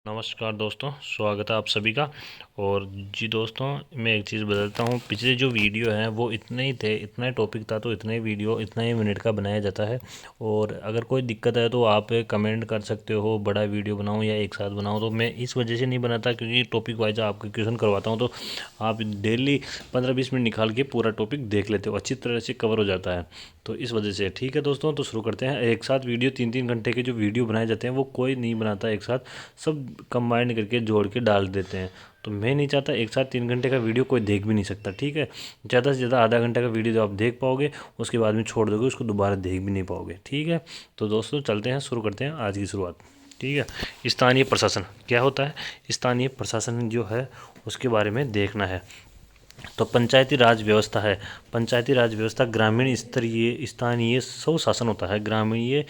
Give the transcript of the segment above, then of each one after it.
नमस्कार दोस्तों, स्वागत है आप सभी का। और जी दोस्तों, मैं एक चीज़ बदलता हूँ। पिछले जो वीडियो हैं वो इतने ही थे, इतना ही टॉपिक था, तो इतने ही वीडियो इतना ही मिनट का बनाया जाता है। और अगर कोई दिक्कत है तो आप कमेंट कर सकते हो, बड़ा वीडियो बनाऊँ या एक साथ बनाऊँ। तो मैं इस वजह से नहीं बनाता क्योंकि टॉपिक वाइज आपका क्वेश्चन करवाता हूँ, तो आप डेली 15-20 मिनट निकाल के पूरा टॉपिक देख लेते हो, अच्छी तरह से कवर हो जाता है। तो इस वजह से ठीक है दोस्तों, तो शुरू करते हैं। एक साथ वीडियो 3-3 घंटे के जो वीडियो बनाए जाते हैं वो कोई नहीं बनाता एक साथ, सब कंबाइंड करके जोड़ के डाल देते हैं। तो मैं नहीं चाहता एक साथ 3 घंटे का वीडियो कोई देख भी नहीं सकता, ठीक है। ज़्यादा से ज़्यादा आधा घंटा का वीडियो जो आप देख पाओगे, उसके बाद में छोड़ दोगे, उसको दोबारा देख भी नहीं पाओगे, ठीक है। तो दोस्तों चलते हैं, शुरू करते हैं आज की शुरुआत, ठीक है। स्थानीय प्रशासन क्या होता है? स्थानीय प्रशासन जो है उसके बारे में देखना है। तो पंचायती राज व्यवस्था है। पंचायती राज व्यवस्था ग्रामीण स्तरीय स्थानीय स्वशासन होता है, ग्रामीण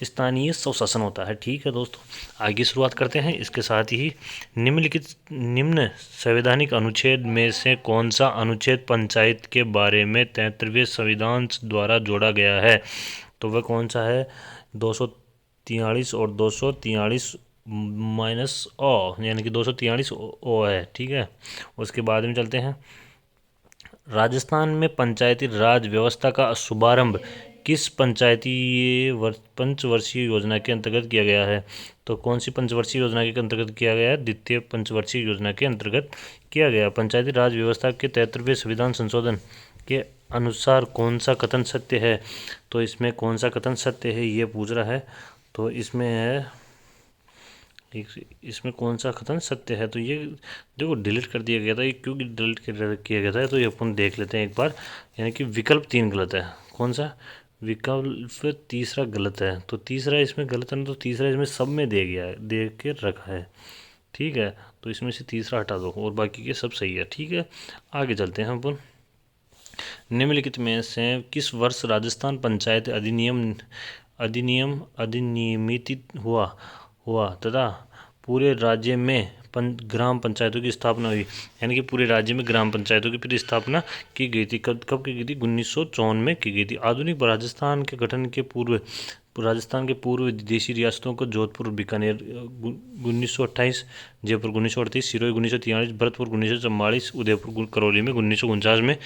स्थानीय स्वशासन होता है, ठीक है दोस्तों। आगे शुरुआत करते हैं। इसके साथ ही निम्न संवैधानिक अनुच्छेद में से कौन सा अनुच्छेद पंचायत के बारे में 73वें संविधान द्वारा जोड़ा गया है? तो वह कौन सा है? 243 और 243 माइनस ओ, यानी कि 243 ओ है, ठीक है। उसके बाद में चलते हैं। राजस्थान में पंचायती राज व्यवस्था का शुभारंभ किस पंचवर्षीय योजना के अंतर्गत किया गया है? तो कौन सी पंचवर्षीय योजना के अंतर्गत किया गया है? द्वितीय पंचवर्षीय योजना के अंतर्गत किया गया। पंचायती राज व्यवस्था के 73वें संविधान संशोधन के अनुसार कौन सा कथन सत्य है? तो इसमें कौन सा कथन सत्य है ये पूछ रहा है। तो इसमें है, इसमें कौन सा कथन सत्य है? तो ये देखो डिलीट कर दिया गया था, ये क्यों डिलीट किया गया था तो ये अपन देख लेते हैं एक बार। यानी कि विकल्प 3 गलत है। कौन सा? विकल्प तीसरा गलत है। तो तीसरा इसमें गलत है ना, तो तीसरा इसमें सब में दे गया है, दे के रखा है, ठीक है। तो इसमें से तीसरा हटा दो और बाकी के सब सही है, ठीक है। आगे चलते हैं अपन। निम्नलिखित में से किस वर्ष राजस्थान पंचायत अधिनियमित हुआ हुआ तथा पूरे राज्य में ग्राम पंचायतों की स्थापना हुई? यानी कि पूरे राज्य में ग्राम पंचायतों की फिर स्थापना की गई थी। कब की गई थी? 1954 में की गई थी। आधुनिक राजस्थान के गठन के पूर्व राजस्थान के पूर्व विदेशी रियासतों को जोधपुर, बीकानेर 1928, जयपुर 1938, सिरोही 1943, भरतपुर 1944, उदयपुर करौली में 1949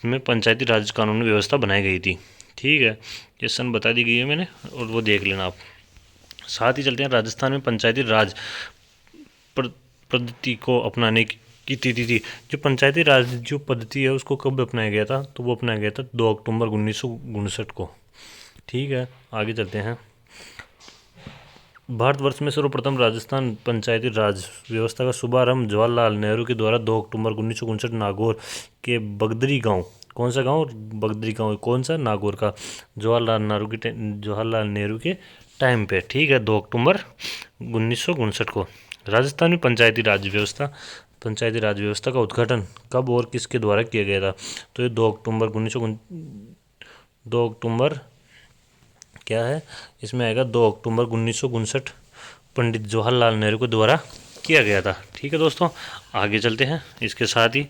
में पंचायती राज कानून व्यवस्था बनाई गई थी, ठीक है। ये सन बता दी गई है मैंने, और वो देख लेना आप। साथ ही चलते हैं। राजस्थान में पंचायती राज पद्धति को अपनाने की तिथि थी। जो पंचायती राज जो पद्धति है उसको कब अपनाया गया था? तो वो अपनाया गया था 2 अक्टूबर 1959 को, ठीक है। आगे चलते हैं। भारतवर्ष में सर्वप्रथम राजस्थान पंचायती राज व्यवस्था का शुभारंभ जवाहरलाल नेहरू के द्वारा 2 अक्टूबर 1959 नागौर के बगदरी गांव, कौन सा गांव? बगदरी गांव, कौन सा? नागौर का, जवाहरलाल नेहरू के टाइम पे, ठीक है, 2 अक्टूबर 1959 को। राजस्थान में पंचायती राज व्यवस्था का उद्घाटन कब और किसके द्वारा किया गया था? तो ये 2 अक्टूबर क्या है इसमें आएगा, 2 अक्टूबर 1959 पंडित जवाहरलाल नेहरू के द्वारा किया गया था, ठीक है दोस्तों। आगे चलते हैं। इसके साथ ही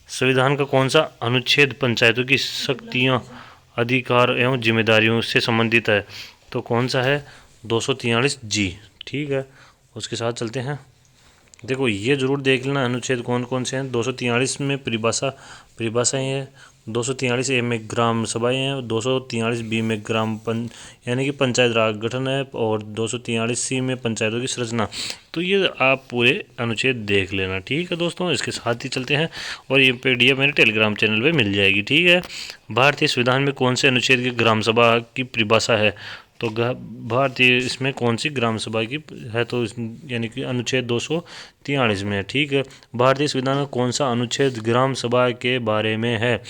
संविधान का कौन सा अनुच्छेद पंचायतों की शक्तियाँ, अधिकार एवं जिम्मेदारियों से संबंधित है? तो कौन सा है? 243 जी, ठीक है। उसके साथ चलते हैं। देखो ये जरूर देख लेना अनुच्छेद कौन कौन से हैं। 243 में परिभाषाएँ हैं, 243 ए में ग्राम सभाएँ हैं, 243 बी में यानी कि पंचायत राज गठन है, और 243 सी में पंचायतों की संरचना। तो ये आप पूरे अनुच्छेद देख लेना, ठीक है दोस्तों। इसके साथ ही चलते हैं, और ये PDF मेरे टेलीग्राम चैनल पे मिल जाएगी, ठीक है। भारतीय संविधान में कौन से अनुच्छेद की ग्राम सभा की परिभाषा है? तो भारतीय इसमें कौन सी ग्राम सभा की है? तो यानी कि अनुच्छेद 243 में, ठीक है। भारतीय संविधान में कौन सा अनुच्छेद ग्राम सभा के बारे में है?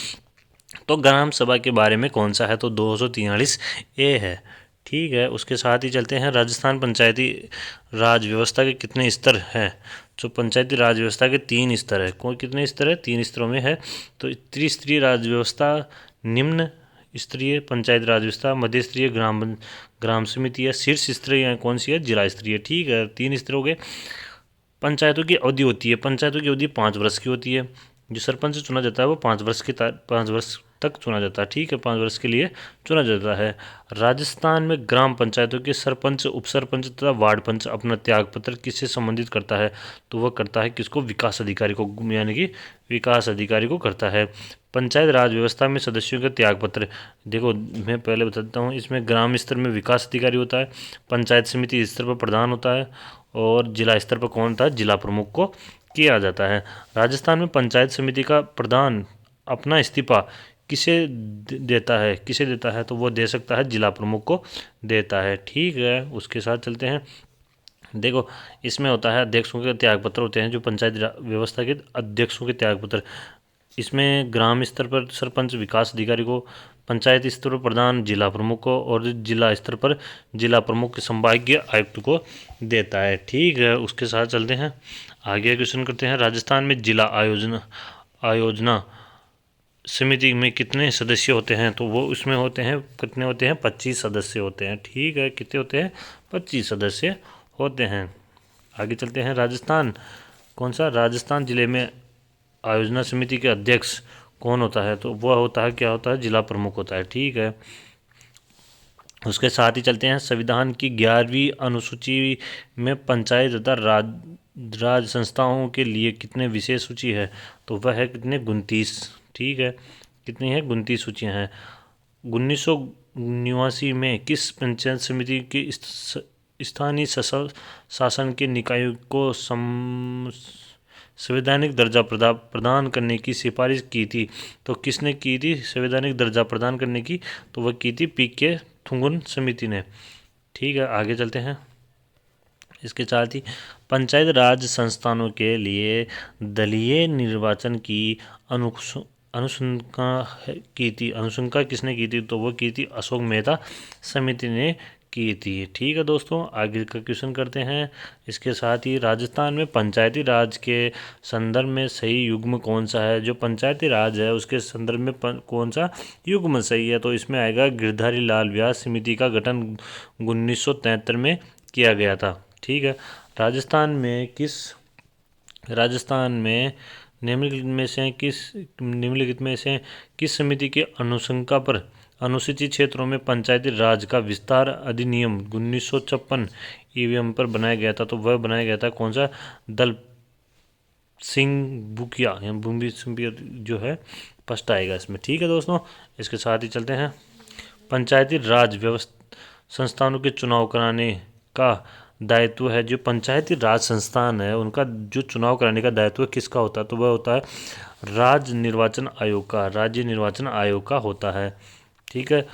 तो ग्राम सभा के बारे में कौन सा है? तो 243 ए है, ठीक है। उसके साथ ही चलते हैं। राजस्थान पंचायती राज व्यवस्था के कितने स्तर हैं? तो पंचायती राज व्यवस्था के 3 स्तर है। कौन कितने स्तर है? 3 स्तरों में है। तो त्रिस्तरीय राज व्यवस्था, निम्न स्तरीय पंचायत राज व्यवस्था, मध्य स्तरीय ग्राम समिति, या शीर्ष स्तरीय कौन सी है? जिला स्तरीय, ठीक है। 3 स्तर हो गए। पंचायतों की अवधि होती है, पंचायतों की अवधि 5 वर्ष की होती है। जो सरपंच चुना जाता है वो 5 वर्ष तक चुना जाता है। ठीक है, 5 वर्ष के लिए चुना जाता है। राजस्थान में ग्राम पंचायतों के सरपंच, उपसरपंच तथा वार्ड पंच अपना त्यागपत्र किससे संबंधित करता है? तो वह करता है किसको? विकास अधिकारी को, यानी कि विकास अधिकारी को करता है। पंचायत राज व्यवस्था में सदस्यों का त्यागपत्र, देखो मैं पहले बताता हूँ, इसमें ग्राम स्तर में विकास अधिकारी होता है, पंचायत समिति स्तर पर प्रधान होता है, और जिला स्तर पर कौन होता है? जिला प्रमुख को किया जाता है। राजस्थान में पंचायत समिति का प्रधान अपना इस्तीफा किसे देता है? तो वो दे सकता है जिला प्रमुख को देता है। ठीक है, उसके साथ चलते हैं। देखो इसमें होता है अध्यक्षों के त्यागपत्र होते हैं, जो पंचायत व्यवस्था के अध्यक्षों के त्यागपत्र। इसमें ग्राम स्तर पर सरपंच विकास अधिकारी को, पंचायत स्तर पर प्रधान जिला प्रमुख को, और जिला स्तर पर जिला प्रमुख संभागीय आयुक्त को देता है। ठीक है, उसके साथ चलते हैं आगे क्वेश्चन करते हैं। राजस्थान में जिला आयोजना समिति में कितने सदस्य होते हैं? तो वो उसमें होते हैं, कितने होते हैं? 25 सदस्य होते हैं। ठीक है, कितने होते हैं? 25 सदस्य होते हैं। आगे चलते हैं। राजस्थान, कौन सा? राजस्थान जिले में आयोजना समिति के अध्यक्ष कौन होता है? तो वह होता है, क्या होता है? जिला प्रमुख होता है। ठीक है, उसके साथ ही चलते हैं। संविधान की 11वीं अनुसूची में पंचायत तथा राज संस्थाओं के लिए कितने विशेष सूची है? तो वह है कितने? 29। ठीक है, कितनी है? 29 सूचियाँ हैं। 1989 में किस पंचायत समिति की स्थानीय शासन के निकायों को संवैधानिक दर्जा प्रदान करने की सिफारिश की थी? तो किसने की थी संवैधानिक दर्जा प्रदान करने की? तो वह की थी पी.के. थुंगुन समिति ने। ठीक है, आगे चलते हैं। इसके साथ ही पंचायत राज संस्थानों के लिए दलीय निर्वाचन की अनुशंसा किसने की थी? तो वो की थी अशोक मेहता समिति ने की थी। ठीक है दोस्तों, आगे का क्वेश्चन करते हैं। इसके साथ ही राजस्थान में पंचायती राज के संदर्भ में सही युग्म कौन सा है? जो पंचायती राज है उसके संदर्भ में कौन सा युग्म सही है? तो इसमें आएगा गिरधारी लाल व्यास समिति का गठन 1973 में किया गया था। ठीक है, राजस्थान में निम्नलिखित में से किस समिति के अनुशंसा पर अनुसूचित क्षेत्रों में पंचायती राज का विस्तार अधिनियम 1956 ईवीएम पर बनाया गया था? तो वह बनाया गया था कौन सा? दल सिंह बुकिया या बुम्बी जो है फर्स्ट आएगा इसमें। ठीक है दोस्तों, इसके साथ ही चलते हैं। पंचायती राज व्यवस्था संस्थानों के चुनाव कराने का दायित्व है, जो पंचायती राज संस्थान है उनका जो चुनाव कराने का दायित्व किसका होता है? तो वह होता है राज्य निर्वाचन आयोग का होता है। ठीक है,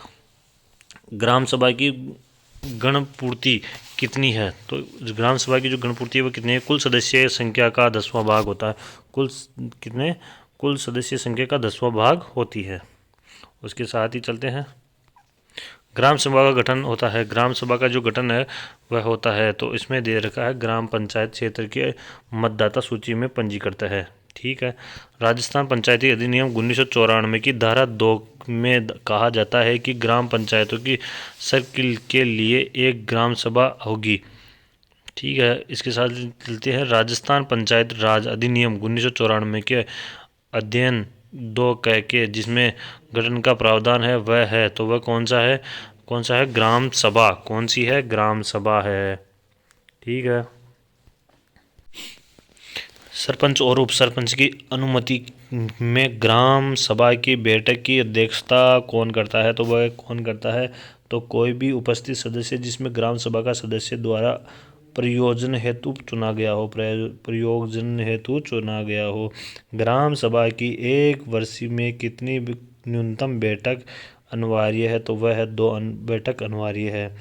ग्राम सभा की गणपूर्ति कितनी है? तो ग्राम सभा की जो गणपूर्ति है वो कितनी है? कुल सदस्य संख्या का 10वां भाग होता है। कुल सदस्य संख्या का 10वां भाग होती है। उसके साथ ही चलते हैं। ग्राम सभा का गठन होता है, ग्राम सभा का जो गठन है वह होता है, तो इसमें दे रखा है ग्राम पंचायत क्षेत्र के मतदाता सूची में पंजीकृत है। ठीक है, राजस्थान पंचायती अधिनियम 1994 की धारा 2 में कहा जाता है कि ग्राम पंचायतों की सर्किल के लिए एक ग्राम सभा होगी। ठीक है, इसके साथ चलते हैं। राजस्थान पंचायत राज अधिनियम 1994 के अध्ययन 2 कह के जिसमें गठन का प्रावधान है वह है, तो वह कौन सा है? ग्राम सभा। कौन सी है? ग्राम सभा है। ठीक है, सरपंच और उप सरपंच की अनुमति में ग्राम सभा की बैठक की अध्यक्षता कौन करता है? तो वह कौन करता है? तो कोई भी उपस्थित सदस्य जिसमें ग्राम सभा का सदस्य द्वारा प्रयोजन हेतु चुना गया हो। ग्राम सभा की एक वर्ष में कितनी न्यूनतम बैठक अनिवार्य है? तो वह 2 बैठक अनिवार्य है।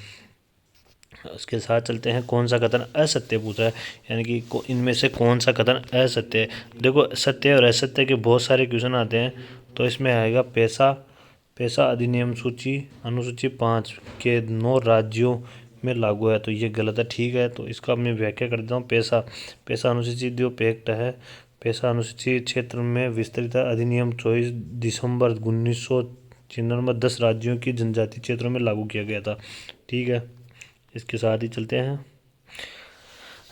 उसके साथ चलते हैं। कौन सा कथन असत्य पूछा है, यानी कि इनमें से कौन सा कथन असत्य है? देखो सत्य और असत्य के बहुत सारे क्वेश्चन आते हैं, तो इसमें आएगा पैसा अधिनियम अनुसूची 5 के 9 राज्यों में लागू है, तो ये गलत है। ठीक है, तो इसका मैं व्याख्या कर देता हूँ। पैसा अनुसूची जो पैक्ट है, पैसा अनुसूची क्षेत्र में विस्तृत अधिनियम 24 दिसंबर 1996 10 राज्यों की जनजातीय क्षेत्रों में लागू किया गया था। ठीक है, इसके साथ ही चलते हैं।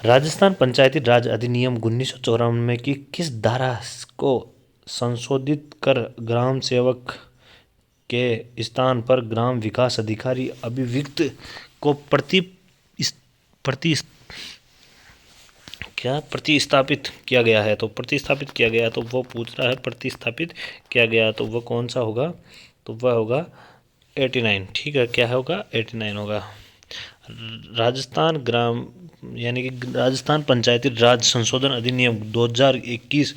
राजस्थान पंचायती राज अधिनियम 1994 में की किस धारा को संशोधित कर ग्राम सेवक के स्थान पर ग्राम विकास अधिकारी अभिव्यक्त को प्रतिस्थापित किया गया है। तो प्रतिस्थापित किया गया तो वो पूछ रहा है प्रतिस्थापित किया गया तो वह कौन सा होगा, तो वह होगा 89। ठीक है, क्या होगा, 89 होगा। राजस्थान ग्राम यानी कि राजस्थान पंचायती राज संशोधन अधिनियम 2021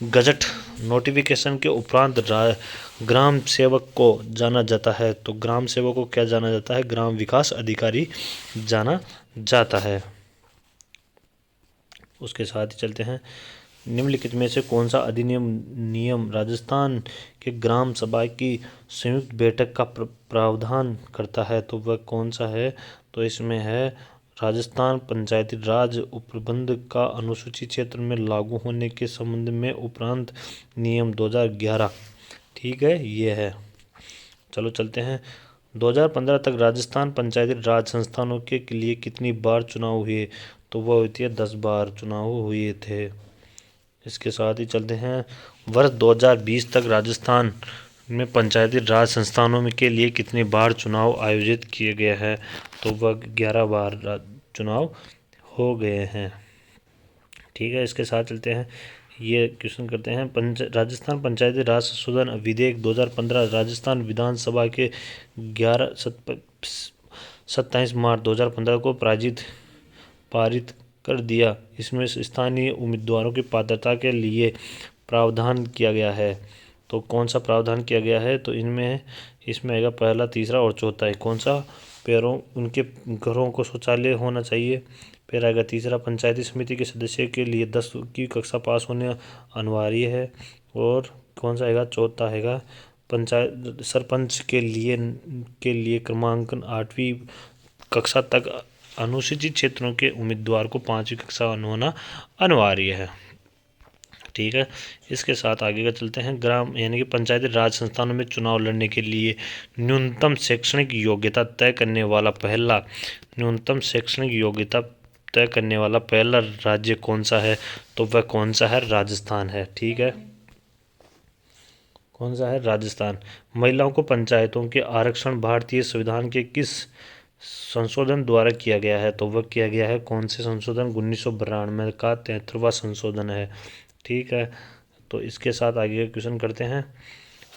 गजट नोटिफिकेशन के उपरांत ग्राम सेवक को जाना जाता है। तो ग्राम सेवक को क्या जाना जाता है, ग्राम विकास अधिकारी जाना जाता है। उसके साथ ही चलते हैं, निम्नलिखित में से कौन सा अधिनियम नियम राजस्थान के ग्राम सभा की संयुक्त बैठक का प्रावधान करता है, तो वह कौन सा है, तो इसमें है राजस्थान पंचायती राज उपप्रबंध का अनुसूचित क्षेत्र में लागू होने के संबंध में उपरांत नियम 2011। ठीक है, ये है। चलो चलते हैं, 2015 तक राजस्थान पंचायती राज संस्थानों के लिए कितनी बार चुनाव हुए, तो वह होती है 10 बार चुनाव हुए थे। इसके साथ ही चलते हैं, वर्ष 2020 तक राजस्थान में पंचायती राज संस्थानों के लिए कितनी बार चुनाव आयोजित किए गए हैं, तो वह 11 बार चुनाव हो गए हैं। ठीक है, इसके साथ चलते हैं, ये क्वेश्चन करते हैं, राजस्थान पंचायती राज संशोधन विधेयक 2015 राजस्थान विधानसभा के 27 मार्च 2015 को पारित कर दिया। इसमें स्थानीय उम्मीदवारों की पात्रता के लिए प्रावधान किया गया है। तो कौन सा प्रावधान किया गया है, तो इसमें आएगा पहला, तीसरा और चौथा है। कौन सा, उनके घरों को शौचालय होना चाहिए। फिर आएगा तीसरा, पंचायती समिति के सदस्य के लिए 10 की कक्षा पास होने अनिवार्य है। और कौन सा आएगा, चौथा आएगा पंचायत सरपंच के लिए क्रमांकन 8वीं कक्षा तक अनुसूचित क्षेत्रों के उम्मीदवार को 5वीं कक्षा होना अनिवार्य है। ठीक है, इसके साथ आगे का चलते हैं, ग्राम यानी कि पंचायती राज संस्थानों में चुनाव लड़ने के लिए न्यूनतम शैक्षणिक योग्यता तय करने वाला पहला राज्य कौन सा है, तो वह कौन सा है, राजस्थान है। ठीक है, कौन सा है, राजस्थान। महिलाओं को पंचायतों के आरक्षण भारतीय संविधान के किस संशोधन द्वारा किया गया है, तो वह किया गया है कौन से संशोधन, 1992 का 73वां संशोधन है। ठीक है, तो इसके साथ आगे क्वेश्चन करते हैं,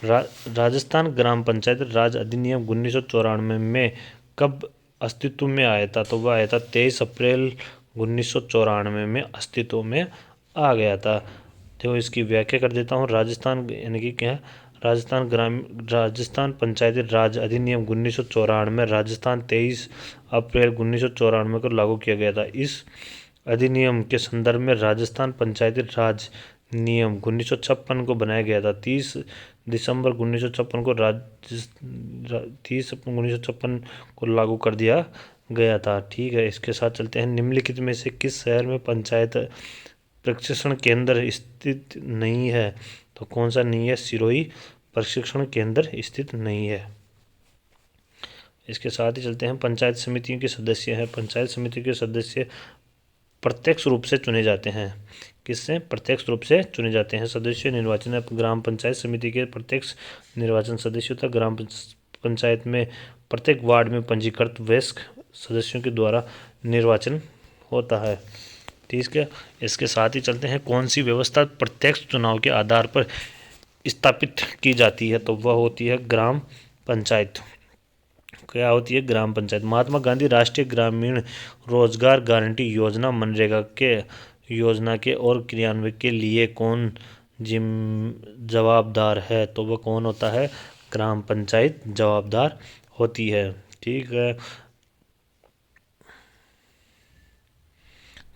राजस्थान ग्राम पंचायत राज अधिनियम 1994 में कब अस्तित्व में आया था, तो वह आया था 23 अप्रैल 1994 में अस्तित्व में आ गया था। तो इसकी व्याख्या कर देता हूँ, राजस्थान यानी कि क्या, राजस्थान पंचायती राज अधिनियम 1994 में राजस्थान 23 अप्रैल 1994 को लागू किया गया था। इस अधिनियम के संदर्भ में राजस्थान पंचायती राज नियम 1956 को बनाया गया था। 30 दिसंबर 1956 को लागू कर दिया गया था। ठीक है, इसके साथ चलते हैं, निम्नलिखित में से किस शहर में पंचायत प्रशिक्षण केंद्र स्थित नहीं है, तो कौन सा नहीं है, सिरोही प्रशिक्षण केंद्र स्थित नहीं है। इसके साथ ही चलते हैं, पंचायत समितियों के सदस्य हैं। पंचायत समिति के सदस्य प्रत्यक्ष रूप से चुने जाते हैं। किससे, प्रत्यक्ष रूप से चुने जाते हैं। सदस्य निर्वाचन, ग्राम पंचायत समिति के प्रत्यक्ष निर्वाचन सदस्यों तक ग्राम पंचायत में प्रत्येक वार्ड में पंजीकृत वयस्क सदस्यों के द्वारा निर्वाचन होता है। ठीक है, इसके साथ ही चलते हैं, कौन सी व्यवस्था प्रत्यक्ष चुनाव के आधार पर स्थापित की जाती है, तो वह होती है ग्राम पंचायत। क्या होती है, ग्राम पंचायत। महात्मा गांधी राष्ट्रीय ग्रामीण रोजगार गारंटी योजना मनरेगा के योजना के और क्रियान्वयन के लिए कौन जवाबदार है, तो वह कौन होता है, ग्राम पंचायत जवाबदार होती है। ठीक है,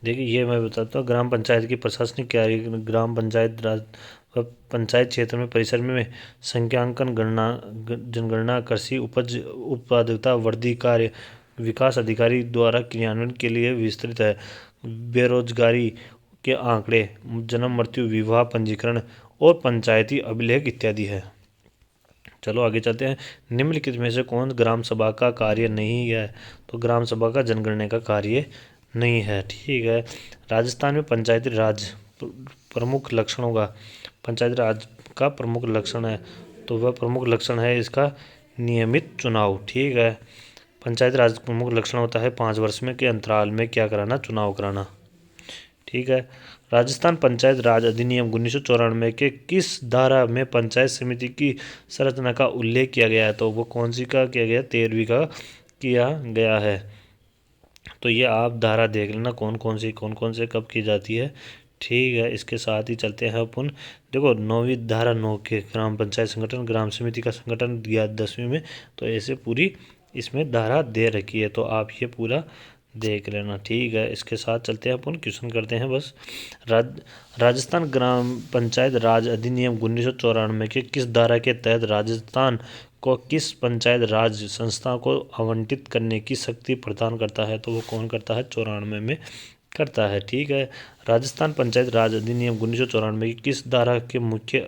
देखिए ये मैं बताता हूँ, ग्राम पंचायत की प्रशासनिक कार्य, ग्राम पंचायत क्षेत्र में परिसर में संख्यांकन, जनगणना, कृषि उपज उत्पादकता वृद्धि कार्य विकास अधिकारी द्वारा क्रियान्वयन के लिए विस्तृत है। बेरोजगारी के आंकड़े, जन्म मृत्यु विवाह पंजीकरण और पंचायती अभिलेख इत्यादि है। चलो आगे चलते हैं, निम्नलिखित में से कौन ग्राम सभा का कार्य नहीं है, तो ग्राम सभा का जनगणना का कार्य नहीं है। ठीक है, राजस्थान में पंचायती राज प्रमुख लक्षणों का, पंचायती राज का प्रमुख लक्षण है, तो वह प्रमुख लक्षण है इसका नियमित चुनाव। ठीक है, पंचायती राज का प्रमुख लक्षण होता है 5 वर्ष में के अंतराल में क्या कराना, चुनाव कराना। ठीक है, राजस्थान पंचायत राज अधिनियम 1994 के किस धारा में पंचायत समिति की संरचना का उल्लेख किया गया है? तो वो कौन सी का किया गया, 13वीं का किया गया है। तो ये आप धारा देख लेना कौन कौन से कब की जाती है। ठीक है, इसके साथ ही चलते हैं अपन। देखो 9वीं धारा 9 के ग्राम पंचायत संगठन ग्राम समिति का संगठन दिया 10वीं में, तो ऐसे पूरी इसमें धारा दे रखी है, तो आप ये पूरा देख लेना। ठीक है, इसके साथ चलते हैं अपन, क्वेश्चन करते हैं बस। राजस्थान ग्राम पंचायत राज अधिनियम 1994 के किस धारा के तहत राजस्थान को किस पंचायत राज संस्था को आवंटित करने की शक्ति प्रदान करता है? तो वो कौन करता है, 94 में करता है। ठीक है, राजस्थान पंचायत राज अधिनियम 1994 की किस धारा के मुख्य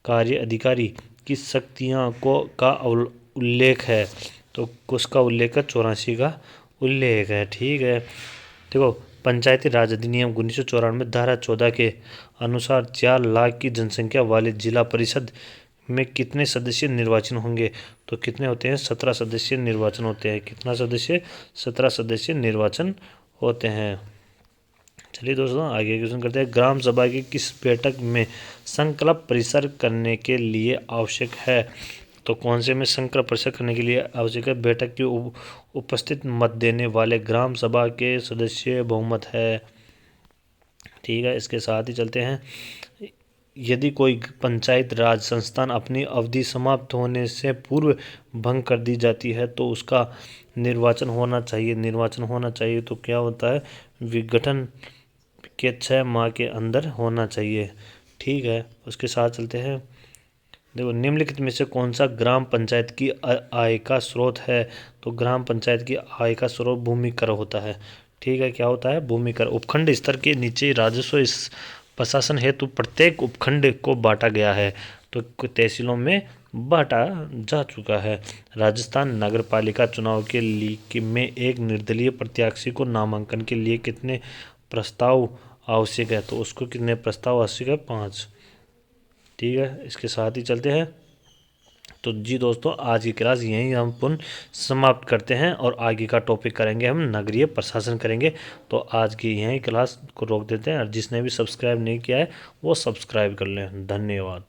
कार्य अधिकारी की शक्तियाँ को का उल्लेख है? तो उसका उल्लेख है 84 का उल्लेख है। ठीक है, देखो पंचायती राज अधिनियम 1994 धारा 14 के अनुसार 4 लाख की जनसंख्या वाले जिला परिषद में कितने सदस्य निर्वाचन होंगे? तो कितने होते हैं, 17 सदस्य निर्वाचन होते हैं। कितना सदस्य, 17 सदस्य निर्वाचन होते हैं। चलिए दोस्तों आगे क्वेश्चन करते हैं। ग्राम सभा की किस बैठक में संकल्प परिसर करने के लिए आवश्यक है? तो कौन से में संकल्प परिसर करने के लिए आवश्यक है? बैठक की उपस्थित मत देने वाले ग्राम सभा के सदस्य बहुमत है। ठीक है, इसके साथ ही चलते हैं। यदि कोई पंचायत राज संस्थान अपनी अवधि समाप्त होने से पूर्व भंग कर दी जाती है तो उसका निर्वाचन होना चाहिए। तो क्या होता है, विघटन के 6 माह के अंदर होना चाहिए। ठीक है, उसके साथ चलते हैं। देखो निम्नलिखित में से कौन सा ग्राम पंचायत की आय का स्रोत है? तो ग्राम पंचायत की आय का स्रोत भूमि कर होता है। ठीक है, क्या होता है, भूमि कर। उपखंड स्तर के नीचे राजस्व इस प्रशासन हेतु प्रत्येक उपखंड को बांटा गया है, तो तहसीलों में बांटा जा चुका है। राजस्थान नगर पालिका चुनाव के लिए में एक निर्दलीय प्रत्याशी को नामांकन के लिए कितने प्रस्ताव आवश्यक है? तो उसको कितने प्रस्ताव आवश्यक है, 5। ठीक है, इसके साथ ही चलते हैं। तो जी दोस्तों आज की क्लास यहीं हम पुनः समाप्त करते हैं और आगे का टॉपिक करेंगे, हम नगरीय प्रशासन करेंगे। तो आज की यहीं क्लास को रोक देते हैं और जिसने भी सब्सक्राइब नहीं किया है वो सब्सक्राइब कर लें। धन्यवाद।